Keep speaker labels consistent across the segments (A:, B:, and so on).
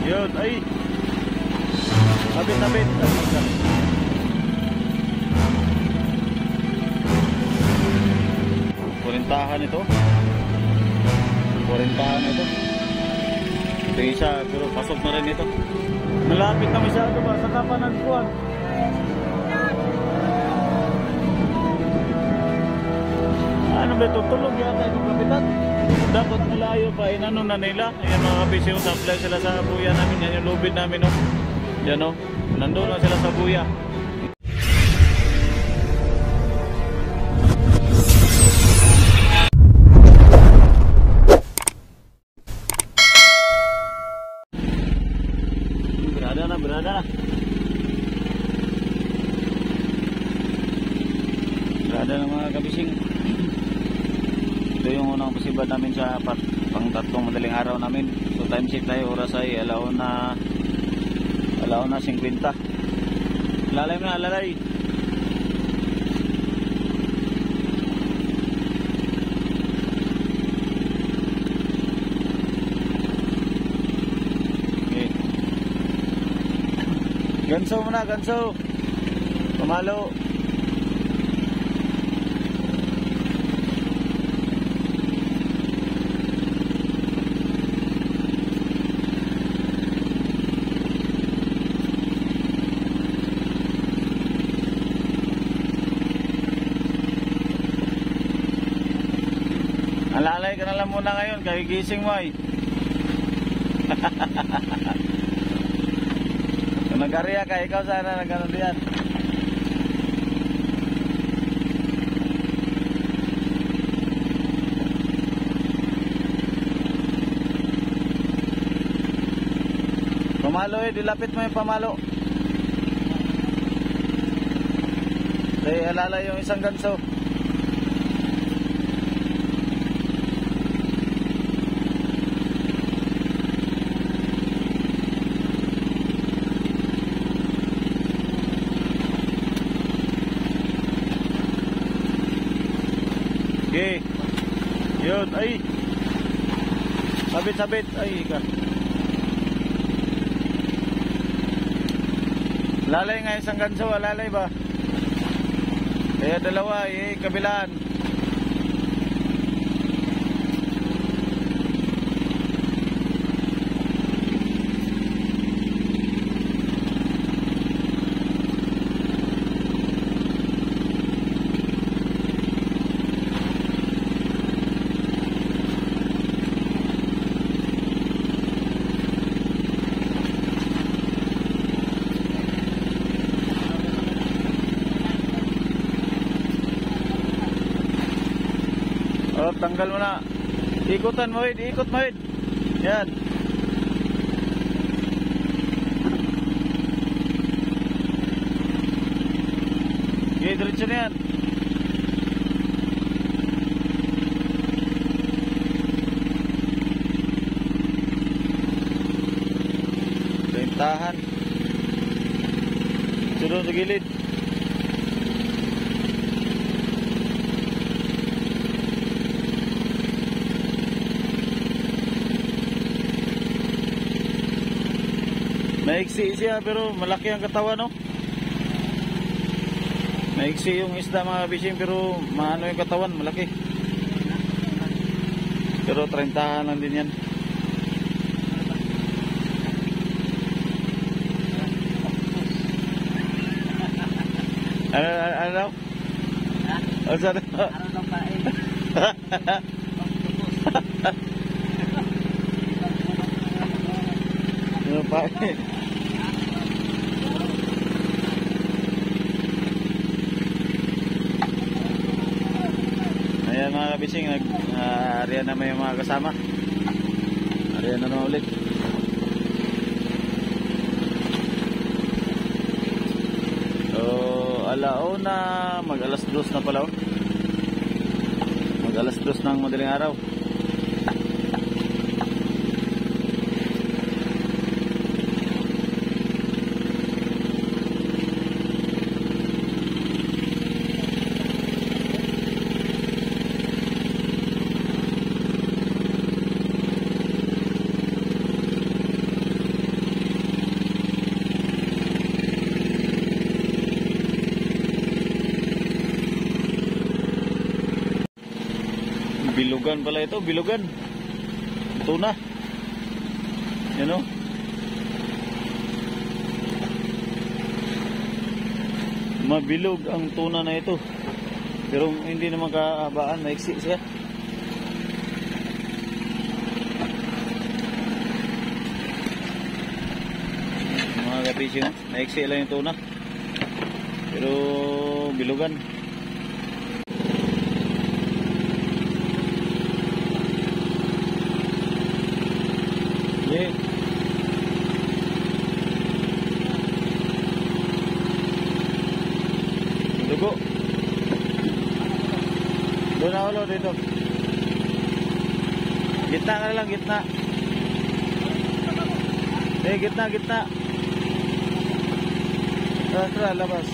A: Yun, ay. Sabit. Kurintahan ito. Ito isa, pero pasok na rin ito. Malapit na masyado ba? Saka pa nagkuhan. Ano ba ito? Tulog yata yung kapitan. Dapat malayo pa. Inano na nila. Ayan mga kabisyo, supply sila sa buya namin. Yan yung lubid namin. No? Yan o. Nandun na sila sa buya. Berada na mga kabising. Ito yung unang pasibad namin sa pang tatlong madaling araw namin. So time check tayo, oras ay alauna 50. Lalay na, lalay. Okay. Ganso muna, ganso. Pamalo. Alalay ka na lang muna ngayon, kagigising mo ay. Kung nag-arya ka, ikaw sana nag-ano diyan. Pamalo dilapit mo yung pamalo. Dahil alalay yung isang ganso. Okay. Yun, ay. Sabit, ay ka. Lalay nga isang ganso, lalay ba? Kaya dalawa, kabilaan. Oh, tanggal mo na. Ikutan mo, ikot mo. Yan. Okay, diretso na yan. Bentahan. Sunod sa gilid. Maiksi siya pero malaki ang katawan, no? Maiksi yung isda mga bising pero maano yung katawan, malaki. Pero 30 lang din yan. Ano daw? Ano daw? Ano daw pa eh? Ano pa eh? Ayan mga kabising, ariyan na may mga kasama. Ariyan na naman ulit. So, alauna, mag alas 2 na pala. Mag alas 2 ng madaling araw. Bilugan pala ito, bilugan. Tuna. Yan o. Mabilog ang tuna na ito. Pero hindi naman kahabaan, maiksi siya. Mga kapisyo, maiksi lang yung tuna. Pero bilugan. Yeah. Dugo. Doon na ulo dito. Gitna ka na lang, gitna. Gitna, gitna. Tara, labas.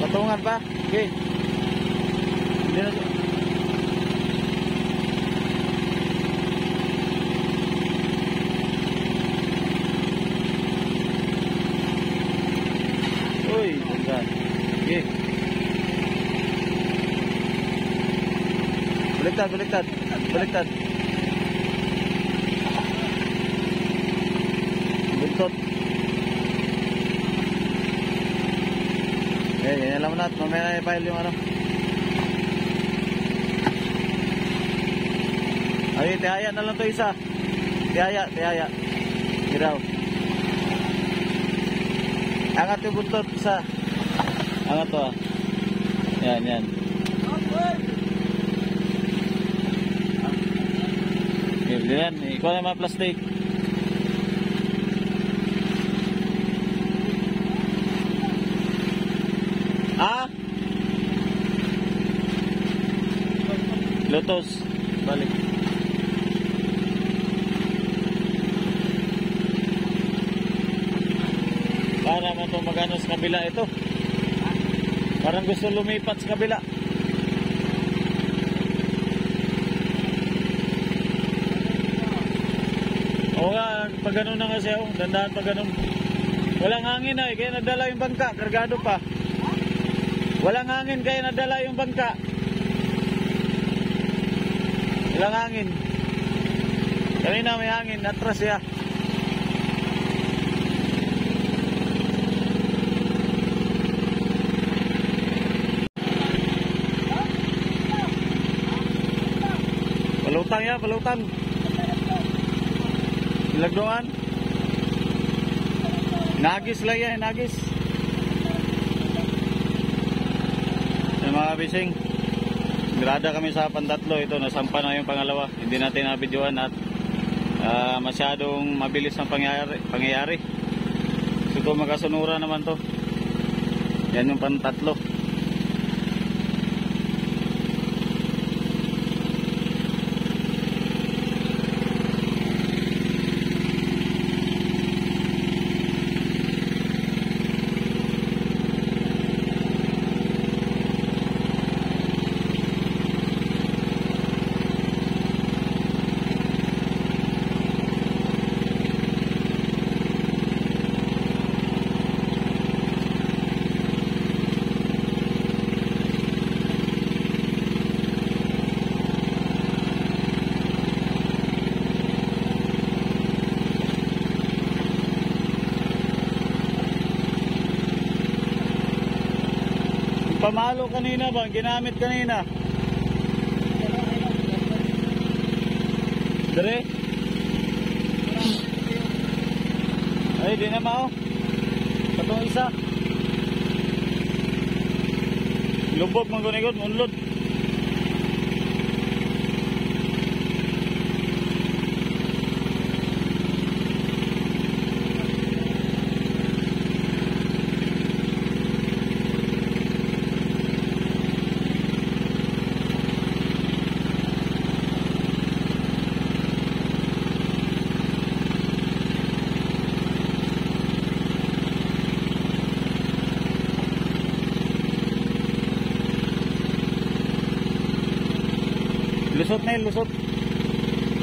A: Patungan pa? Okay. Hindi na. Uy, bentar. Okay. Baliktad, baliktad. Baliktad. Buntot. Ganyan lang natin. Mamaya na i-file yung ano. Ay, tihaya na lang to isa. Tihaya, tihaya. Giraw. Angat yung buntot isa. Angat to ah. Yan, yan. Yan, ikaw na mga plastic. Ah? Lotos. Balik. Para mo itong magano sa kabila ito. Parang gusto lumipat sa kabila. Oo nga, pag ganun na kasi oh, dandahan pag ganun. Walang hangin ay, kaya nadala yung bangka, kargado pa. Walang hangin kaya nadala yung bangka. Walang hangin. Kanina may hangin, atras siya. Palutang ya, palutang. Lagdoan. Nagis lang yan, nagis. Yung mga bising, grada kami sa pantatlo. Ito, nasampa na yung pangalawa. Hindi natin nabidyoan at masyadong mabilis ang pangyayari. So ito, magkasunura naman to. Yan yung pantatlo. Pamalo kanina ba? Ginamit kanina. Dire? Ay, di na mao. Patong isa. Lubog manggunigod, unlod. Lusot na yun, lusot.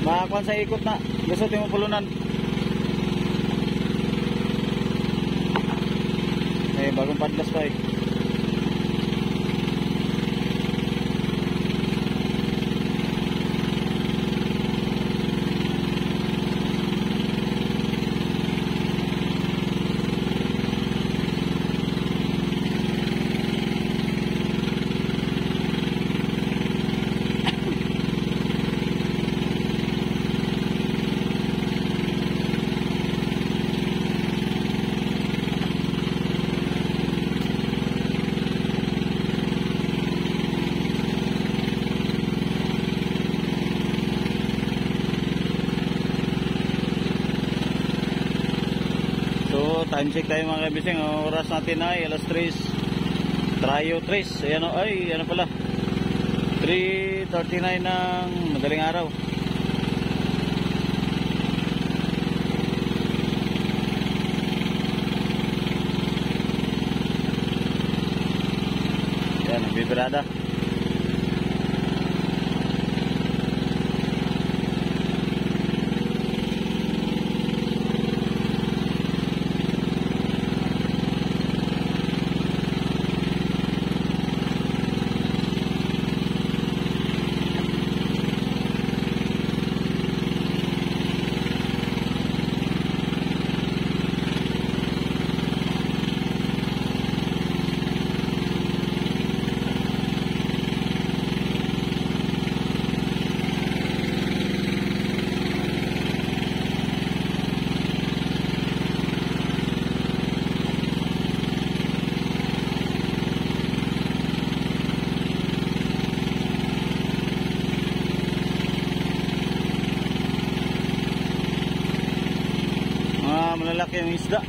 A: Makakuan sa ikot na. Lusot yung pulunan. Eh, bagong padlas pa eh. time check tayo mga kabising. Ang oras natin ay alas 3. Trayo 3. Ayan o, ay ano pala. 3:39 ng madaling araw. Ayan, nagbibirada. Malalaki yung isda.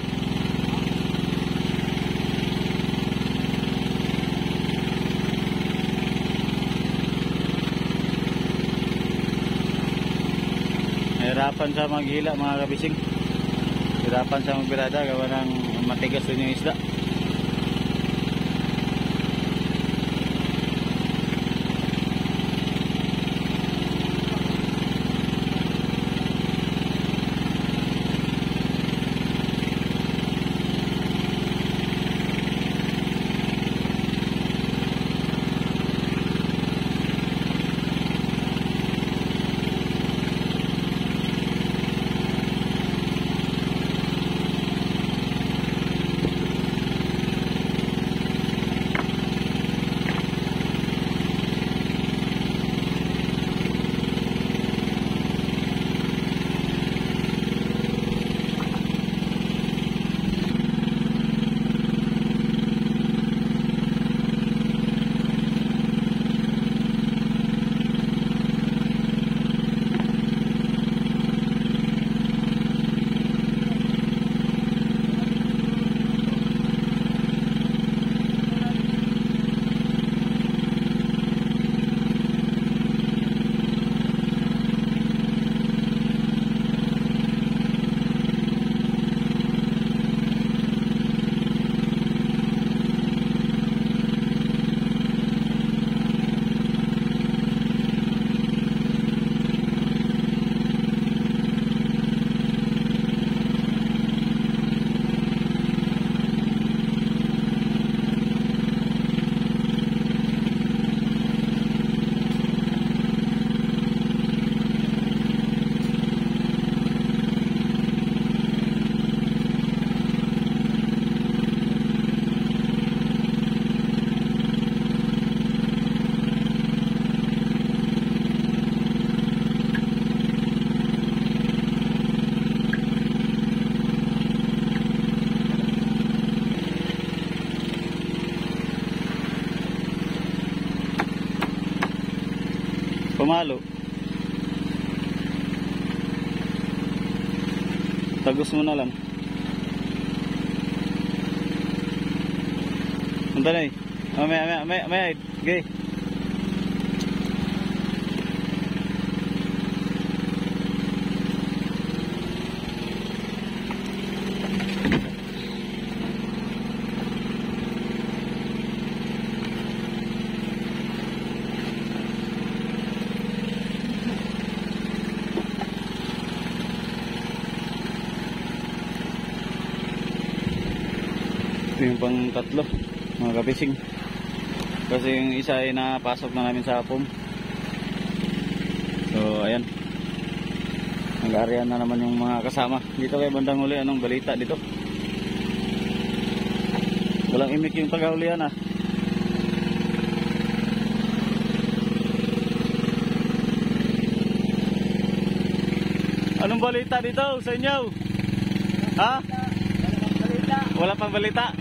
A: Hirapan sa maghila mga kabising. Hirapan sa magbirada gawa ng matigas din yung isda. Pumalo. Tagos mo na lang. Punta na eh. May. Okay. Ito yung pang tatlo mga kabising, kasi yung isa ay napasok na namin sa hapon. So ayan, nag-aarihan na naman yung mga kasama dito kay bandang huli. Anong balita dito? Walang imik yung pagkahulihan ah. Anong balita dito sa inyo? Ha? Wala pang balita.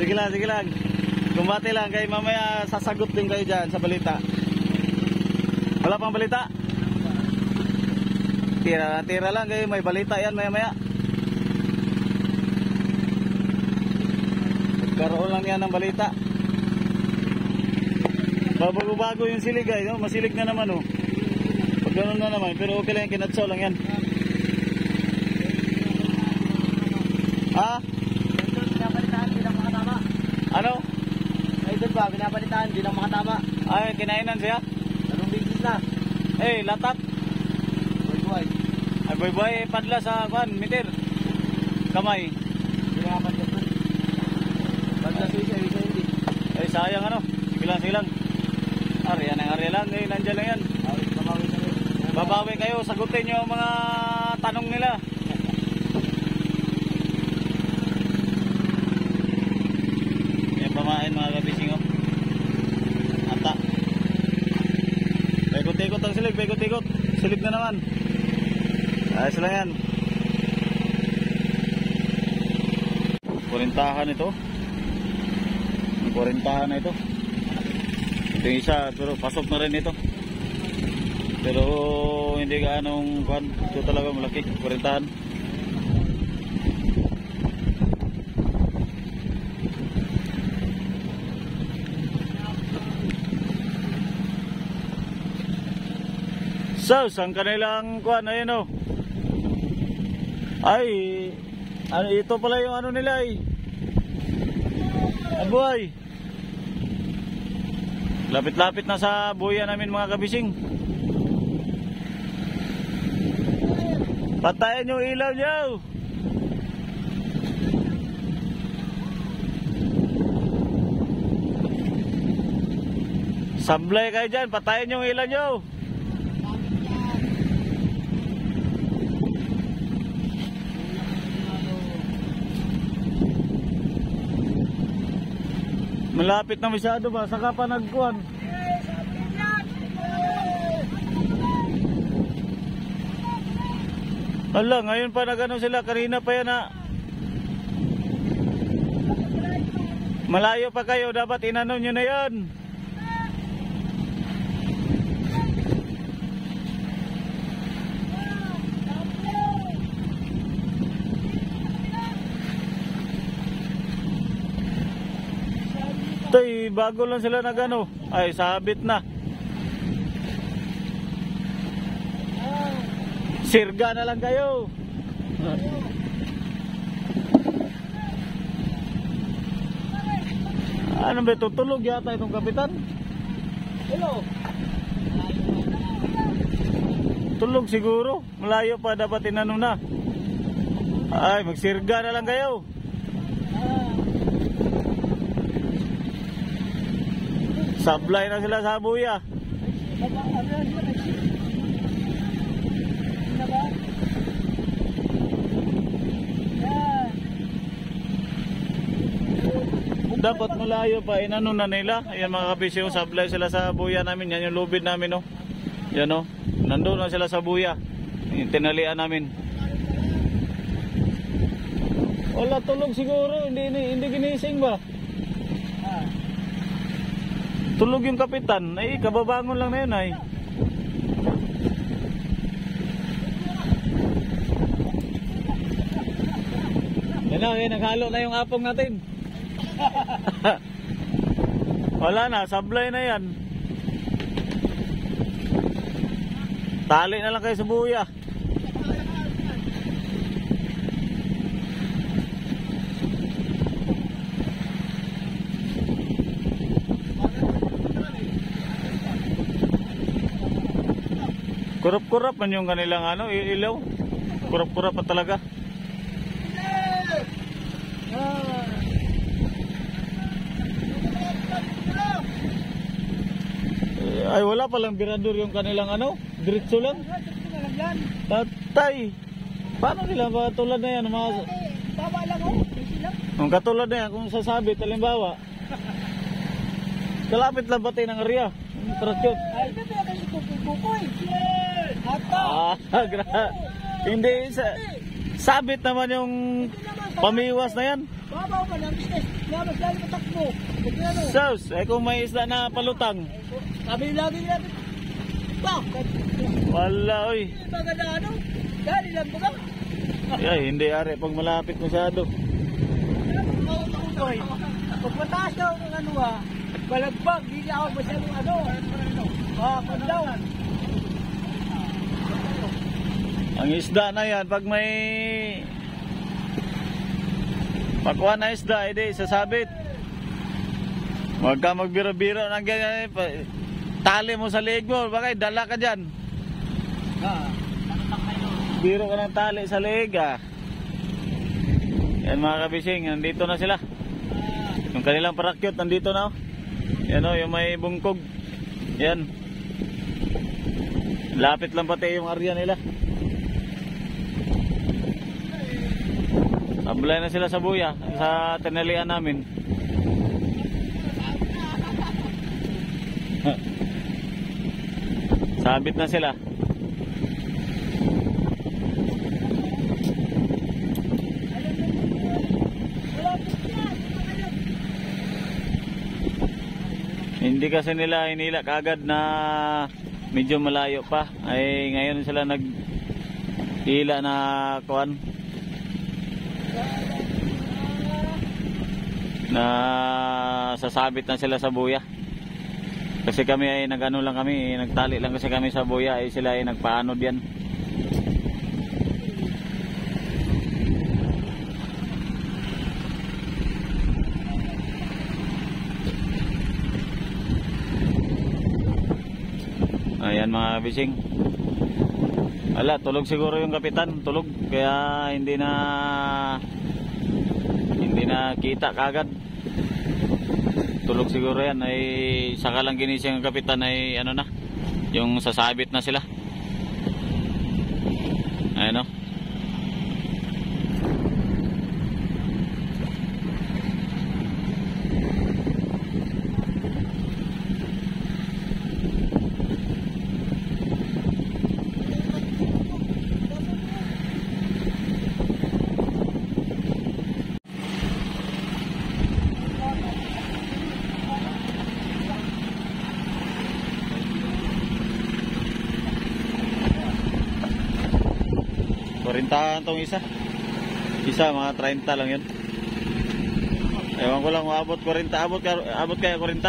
A: Sige lang. Kumbati lang kay mamaya sasagot din kayo dyan sa balita. Wala pang balita? Tira lang kayo, may balita yan maya. Karoon lang yan ng balita. Bago-bago yung silig ay, no? Masilig na naman oh. Pag ganun na naman, pero okay lang yung kinatsaw lang yan. Ha?
B: Pinapalitaan, di lang makatama.
A: Ano?
B: Ay, doon ba? Pinapalitaan, di lang makatama.
A: Ay, kinainan siya?
B: Anong business na?
A: Eh, latak.
B: Buhay-buhay.
A: Ay, boy, padla sa kan, meter. Kamay.
B: Pinapalitan doon. Paglasoy siya, hindi.
A: Ay, sayang ano. Silang. Ariyan ang ariyan lang. Eh, nandyan lang yan.
B: Babawi na rin.
A: Babawi kayo, sagutin nyo ang mga tanong nila. Yan pamain mga kabising oh. Ata. Paikot-ikot ang silig, paikot-ikot. Silig na naman. Ayos lang yan. Kurintahan ito. Ang kurintahan na ito. Ito yung isa, pero pasok na rin ito. Pero hindi gaanong kuhan. Ito talaga malaki, kurintahan. So, ang kanilang kuhan, ayun o. Ay, ano, ito pala yung ano nila eh. Abuhay. Lapit-lapit na sa buya namin mga kabising. Patayin yung ilaw nyo. Sablay kayo dyan, patayin yung ilaw nyo. Malapit na masyado ba? Saka pa nagkuhan. Ala, ngayon pa nagano sila. Kanina pa yan ha. Malayo pa kayo. Dapat inano nyo na yan. Tay, bago lang sila nagano. Ay, sabit na. Sirga na lang kayo. Ano ba, tutulog yata itong kapitan?
B: Hello.
A: Tulog siguro. Malayo pa, dapat inano na. Ay, magsirga na lang kayo. Sablay na sila sa buya. Dapat malayo pa, inano na nila. Ayan mga kabisyo, sablay sila sa buya namin. Yan yung lubid namin oh. Yan oh, nandun na sila sa buya. Yung tinalian namin. Wala, tulog siguro, hindi ginising ba? Tulog yung kapitan. Ay, kababangon lang na yun ay. Yan na, naghalo na yung apong natin. Wala na, sablay na yan. Tali na lang kayo sa buya. Kurap-kurap man yung kanilang ano, ilaw. Kurap-kurap pa talaga. Ay, wala palang birador yung kanilang ano, diretso lang. Tatay, paano nila ba tulad na yan?
B: Baba lang oh, easy lang.
A: Kung katulad na yan, kung sasabit, halimbawa, kalapit lang pati ng area, yung trasyot.
B: Ay, ito na kasi kukukoy. Hata.
A: Hindi, sabit naman yung pamiwas na yan.
B: Babaw ka ng business. Labas lalo matakbo.
A: Sus, kung may isla na palutang.
B: Sabi lagi natin. Bakit?
A: Wala, oy.
B: Baga na ano? Dali lang ba?
A: Ay, hindi are, pag malapit masyado.
B: Kukukoy. Pag mataas daw ng ano balagbag, hindi ako masyadong ano. Pandawan.
A: Ang isda na yan, pag may pakuha na isda, edi sasabit. Huwag ka magbiro-biro ng ganyan. Tali mo sa leeg mo, bakit dala ka dyan. Biro ka ng tali sa leeg Yan mga kabising, nandito na sila. Yung kanilang parakyot nandito na Yan yung may bungkog. Yan. Lapit lang pati yung area nila. Ablay na sila sa buya, sa tinalian namin. Sabit na sila. Hindi kasi nila hinila kagad na medyo malayo pa. Ay ngayon sila naghila na kuan. Na sasabit na sila sa buya. Kasi kami ay nagano lang kami, nagtali lang kasi kami sa buya, ay sila ay nagpaano diyan. Ayan mga bising. Ala, tulog siguro yung kapitan, tulog kaya hindi na kita kagad. Tulog siguro yan, ay saka lang ginising ang kapitan ay ano na, yung sasabit na sila. Ayan o. Kurintahan tong isa mga 30 lang yun. Ewan ko lang kung abot 40, abot kaya 40.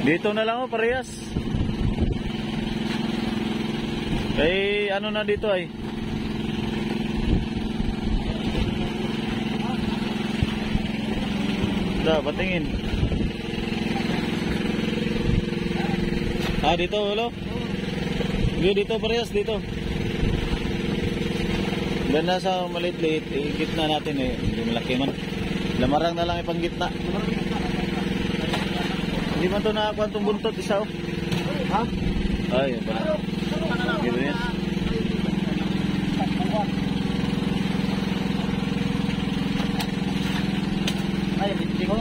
A: Dito na lang parehas. Eh, ano na dito ay? Patingin. Dito ulo. Dito parehas dito. Ganda sa maliit-liit, gitna natin hindi malaki man. Lamarang na lang ipang gitna. Hindi man to nakakuha itong buntot isa Ha? Ay, pala. Gitu ya. Ay, binti ko.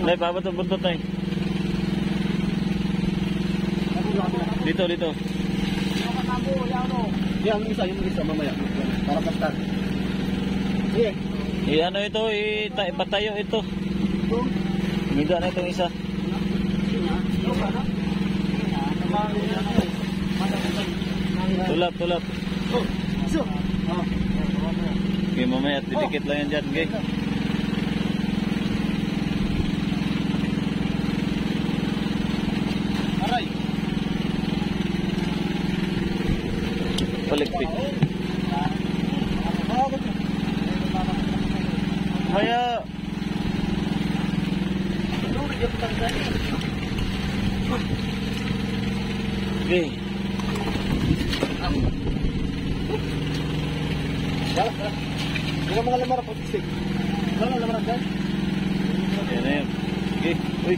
A: Nay, babot ang buntot na Dito.
B: Yung isa mamaya. Para pastar.
A: Ano ito, ipatayo ito. Miga na itong isa. Tulap. Okay, mamaya didikit lang yan dyan, okay? Palikpik. Kaya okay.
B: Yung mga lamara po, stick. Wala lamara dyan.
A: Ayan na yun. Okay. Uy.